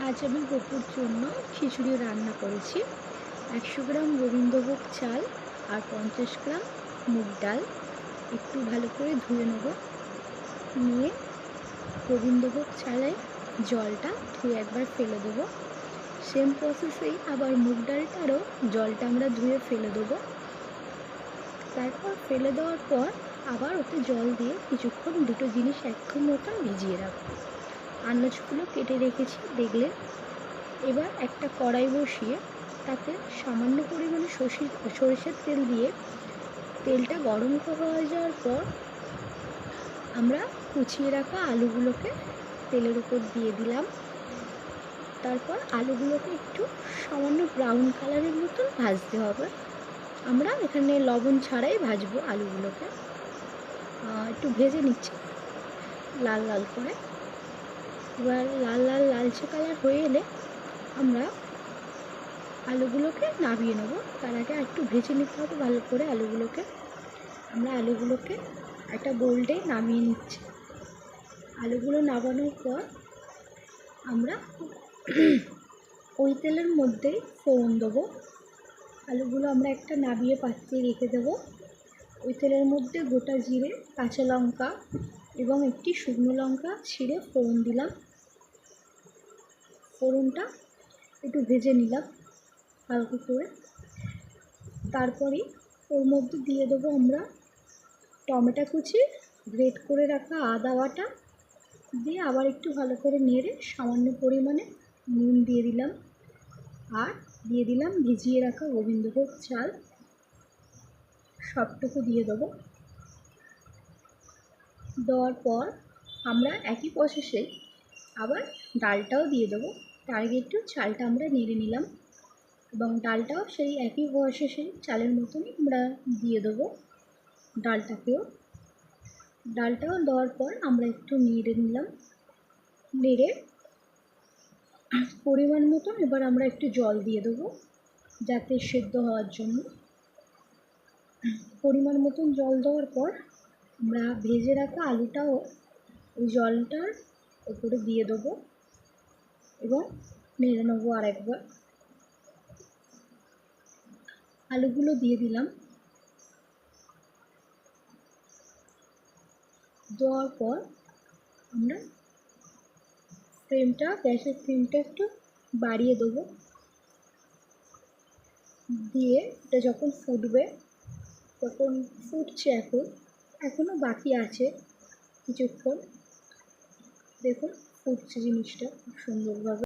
আজ আমি গপুর জন্য খিচুড়ি রান্না করেছি। 100 গ্রাম গোবিন্দভোগ চাল আর 50 গ্রাম মুগ ডাল একটু ভালো করে ধুয়ে নেব। নিয়ে গোবিন্দভোগ চালের জলটা ধুয়ে একবার ফেলে দেবো। সেম প্রসেসেই আবার মুগ ডালটারও জলটা আমরা ধুয়ে ফেলে দেবো। তারপর ফেলে দেওয়ার পর আবার ওতে জল দিয়ে কিছুক্ষণ দুটো জিনিস একদম মতন ভিজিয়ে রাখবো। আনাজগুলো কেটে রেখেছি দেখলে। এবার একটা কড়াই বসিয়ে তাতে সামান্য পরিমাণে সরিষার তেল দিয়ে তেলটা গরম হয়ে যাওয়ার পর আমরা কুচিয়ে রাখা আলুগুলোকে তেলের উপর দিয়ে দিলাম। তারপর আলুগুলোকে একটু সামান্য ব্রাউন কালারের মতন ভাজতে হবে। আমরা এখানে লবণ ছাড়াই ভাজবো আলুগুলোকে। একটু ভেজে নিচ্ছি লাল লাল করে। এবার লাল লাল লালচে কালার হয়ে এলে আমরা আলুগুলোকে নামিয়ে নেব। তার আগে একটু ভেজে নিতে হবে ভালো করে আলুগুলোকে। আমরা আলুগুলোকে একটা বোল্ডে নামিয়ে নিচ্ছি। আলুগুলো নামানোর পর আমরা ওই তেলের মধ্যেই ফোড়ন দেবো। আলুগুলো আমরা একটা নামিয়ে পাত্রে রেখে দেবো। ওই তেলের মধ্যে গোটা জিরে, কাঁচা লঙ্কা এবং একটি শুকনো লঙ্কা ছিঁড়ে ফোড়ন দিলাম। ফোড়নটা একটু ভেজে নিলাম হালকা করে। তারপরে ওর মধ্যে দিয়ে দেবো আমরা টমেটো কুচি, গ্রেট করে রাখা আদা বাটা দিয়ে আবার একটু ভালো করে নেড়ে সামান্য পরিমাণে নুন দিয়ে দিলাম। আর দিয়ে দিলাম ভিজিয়ে রাখা গোবিন্দভোগ চাল, সবটুকু দিয়ে দেবো। দেওয়ার পর আমরা একই প্রসেসে আবার ডালটাও দিয়ে দেবো। তার আগে একটু চালটা আমরা নেড়ে নিলাম এবং ডালটাও সেই একই প্রসেসে চালের মতনই আমরা দিয়ে দেবো ডালটাকেও। ডালটাও দেওয়ার পর আমরা একটু নেড়ে নিলাম। নেড়ে পরিমাণ মতন এবার আমরা একটু জল দিয়ে দেবো যাতে সেদ্ধ হওয়ার জন্য। পরিমাণ মতন জল দেওয়ার পর আমরা ভেজে রাখা আলুটাও ওই জলটার উপরে দিয়ে দেবো এবং নেড়ে নেবো আরেকবার। আলুগুলো দিয়ে দিলাম। দেওয়ার পর আমরা গ্যাসের ফ্লেমটা একটু বাড়িয়ে দেবো। দিয়ে এটা যখন ফুটবে, তখন ফুটছে এখনও বাকি আছে কিছুক্ষণ। দেখুন ফুটছে জিনিসটা খুব সুন্দরভাবে।